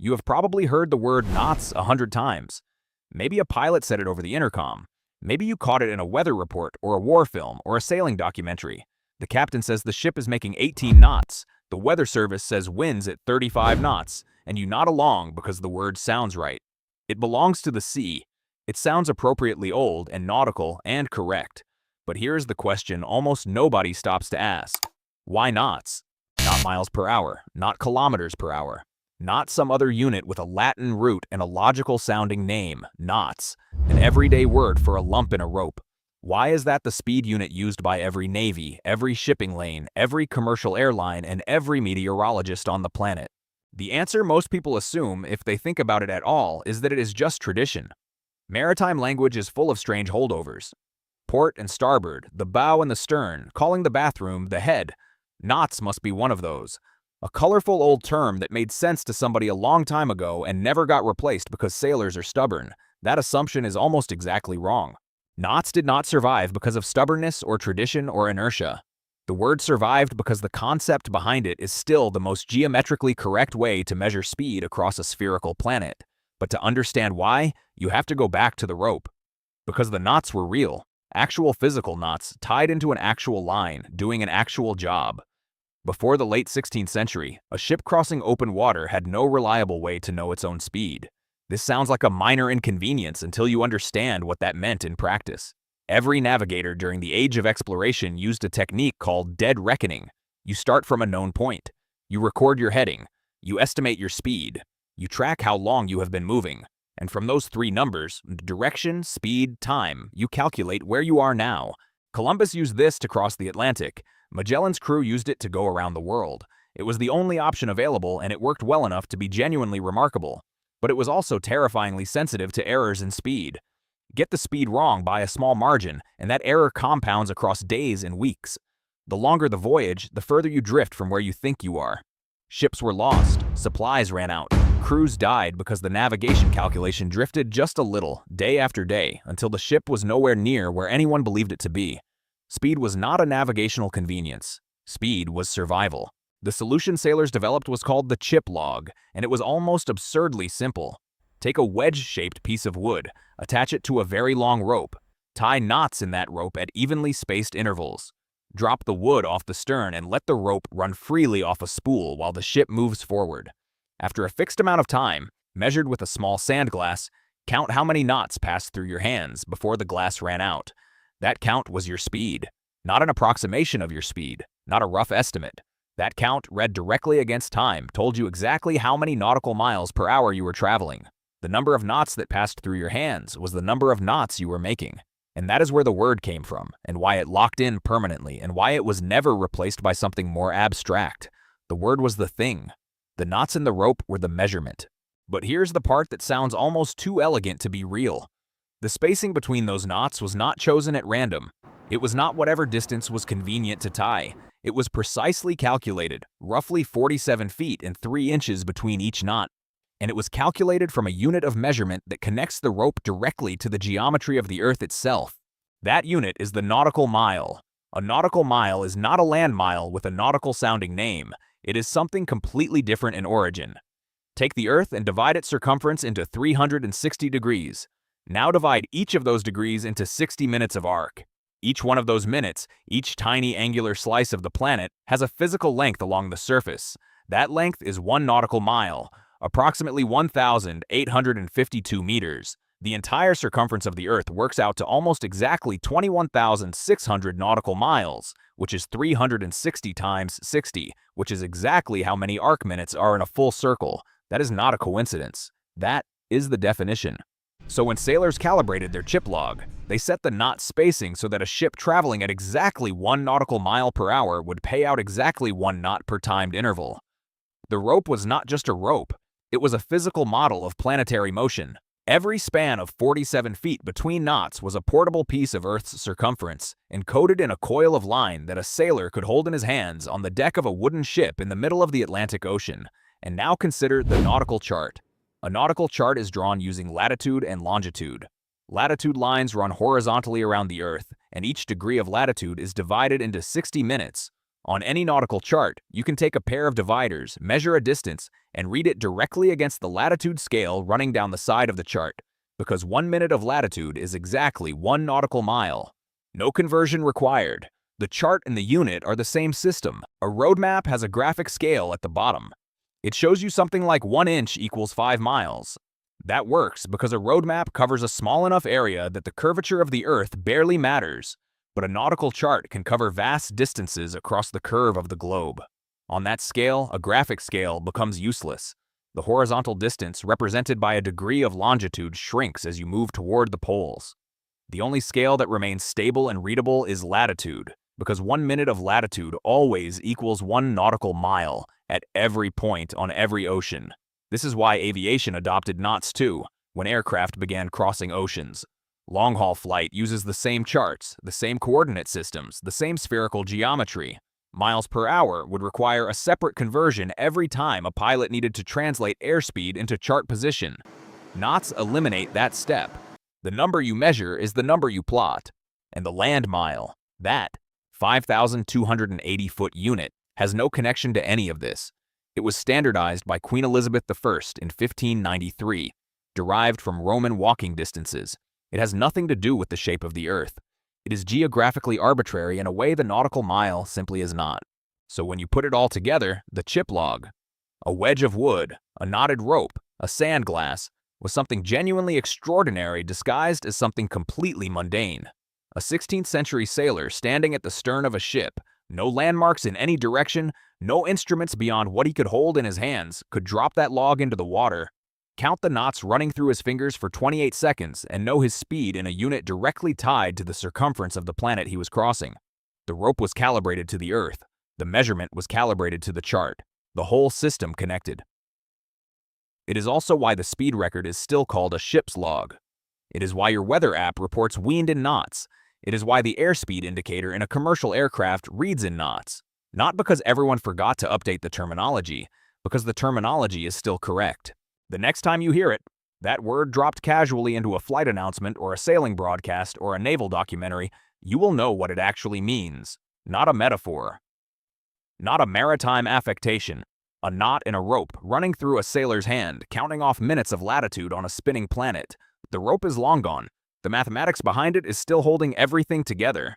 You have probably heard the word knots 100 times. Maybe a pilot said it over the intercom. Maybe you caught it in a weather report or a war film or a sailing documentary. The captain says the ship is making 18 knots. The weather service says winds at 35 knots, and you nod along because the word sounds right. It belongs to the sea. It sounds appropriately old and nautical and correct. But here's the question almost nobody stops to ask. Why knots? Not miles per hour, not kilometers per hour. Not some other unit with a Latin root and a logical-sounding name, knots, an everyday word for a lump in a rope. Why is that the speed unit used by every navy, every shipping lane, every commercial airline, and every meteorologist on the planet? The answer most people assume, if they think about it at all, is that it is just tradition. Maritime language is full of strange holdovers. Port and starboard, the bow and the stern, calling the bathroom the head. Knots must be one of those. A colorful old term that made sense to somebody a long time ago and never got replaced because sailors are stubborn. That assumption is almost exactly wrong. Knots did not survive because of stubbornness or tradition or inertia. The word survived because the concept behind it is still the most geometrically correct way to measure speed across a spherical planet. But to understand why, you have to go back to the rope. Because the knots were real, actual physical knots tied into an actual line, doing an actual job. Before the late 16th century, a ship crossing open water had no reliable way to know its own speed. This sounds like a minor inconvenience until you understand what that meant in practice. Every navigator during the age of exploration used a technique called dead reckoning. You start from a known point. You record your heading. You estimate your speed. You track how long you have been moving. And from those three numbers, direction, speed, time, you calculate where you are now. Columbus used this to cross the Atlantic. Magellan's crew used it to go around the world. It was the only option available, and it worked well enough to be genuinely remarkable. But it was also terrifyingly sensitive to errors in speed. Get the speed wrong by a small margin, and that error compounds across days and weeks. The longer the voyage, the further you drift from where you think you are. Ships were lost, supplies ran out, crews died because the navigation calculation drifted just a little, day after day, until the ship was nowhere near where anyone believed it to be. Speed was not a navigational convenience. Speed was survival. The solution sailors developed was called the chip log, and it was almost absurdly simple. Take a wedge-shaped piece of wood, attach it to a very long rope, tie knots in that rope at evenly spaced intervals. Drop the wood off the stern and let the rope run freely off a spool while the ship moves forward. After a fixed amount of time, measured with a small sand glass, count how many knots passed through your hands before the glass ran out. That count was your speed, not an approximation of your speed, not a rough estimate. That count, read directly against time, told you exactly how many nautical miles per hour you were traveling. The number of knots that passed through your hands was the number of knots you were making. And that is where the word came from, and why it locked in permanently, and why it was never replaced by something more abstract. The word was the thing. The knots in the rope were the measurement. But here's the part that sounds almost too elegant to be real. The spacing between those knots was not chosen at random. It was not whatever distance was convenient to tie. It was precisely calculated, roughly 47 feet and 3 inches between each knot. And it was calculated from a unit of measurement that connects the rope directly to the geometry of the Earth itself. That unit is the nautical mile. A nautical mile is not a land mile with a nautical-sounding name. It is something completely different in origin. Take the Earth and divide its circumference into 360 degrees. Now divide each of those degrees into 60 minutes of arc. Each one of those minutes, each tiny angular slice of the planet, has a physical length along the surface. That length is 1 nautical mile, approximately 1,852 meters. The entire circumference of the Earth works out to almost exactly 21,600 nautical miles, which is 360 times 60, which is exactly how many arc minutes are in a full circle. That is not a coincidence. That is the definition. So when sailors calibrated their chip log, they set the knot spacing so that a ship traveling at exactly 1 nautical mile per hour would pay out exactly 1 knot per timed interval. The rope was not just a rope. It was a physical model of planetary motion. Every span of 47 feet between knots was a portable piece of Earth's circumference, encoded in a coil of line that a sailor could hold in his hands on the deck of a wooden ship in the middle of the Atlantic Ocean. And now consider the nautical chart. A nautical chart is drawn using latitude and longitude. Latitude lines run horizontally around the Earth, and each degree of latitude is divided into 60 minutes, On any nautical chart, you can take a pair of dividers, measure a distance, and read it directly against the latitude scale running down the side of the chart, because 1 minute of latitude is exactly 1 nautical mile. No conversion required. The chart and the unit are the same system. A road map has a graphic scale at the bottom. It shows you something like 1 inch equals 5 miles. That works because a road map covers a small enough area that the curvature of the Earth barely matters, but a nautical chart can cover vast distances across the curve of the globe. On that scale, a graphic scale becomes useless. The horizontal distance represented by a degree of longitude shrinks as you move toward the poles. The only scale that remains stable and readable is latitude, because 1 minute of latitude always equals 1 nautical mile at every point on every ocean. This is why aviation adopted knots too, when aircraft began crossing oceans. Long-haul flight uses the same charts, the same coordinate systems, the same spherical geometry. Miles per hour would require a separate conversion every time a pilot needed to translate airspeed into chart position. Knots eliminate that step. The number you measure is the number you plot. And the land mile, that 5,280-foot unit, has no connection to any of this. It was standardized by Queen Elizabeth I in 1593, derived from Roman walking distances. It has nothing to do with the shape of the Earth. It is geographically arbitrary in a way the nautical mile simply is not. So when you put it all together, the chip log, a wedge of wood, a knotted rope, a sand glass, was something genuinely extraordinary disguised as something completely mundane. A 16th century sailor standing at the stern of a ship, no landmarks in any direction, no instruments beyond what he could hold in his hands, could drop that log into the water, count the knots running through his fingers for 28 seconds, and know his speed in a unit directly tied to the circumference of the planet he was crossing. The rope was calibrated to the Earth. The measurement was calibrated to the chart. The whole system connected. It is also why the speed record is still called a ship's log. It is why your weather app reports wind in knots. It is why the airspeed indicator in a commercial aircraft reads in knots. Not because everyone forgot to update the terminology, because the terminology is still correct. The next time you hear it, that word dropped casually into a flight announcement or a sailing broadcast or a naval documentary, you will know what it actually means. Not a metaphor. Not a maritime affectation. A knot in a rope running through a sailor's hand, counting off minutes of latitude on a spinning planet. The rope is long gone. The mathematics behind it is still holding everything together.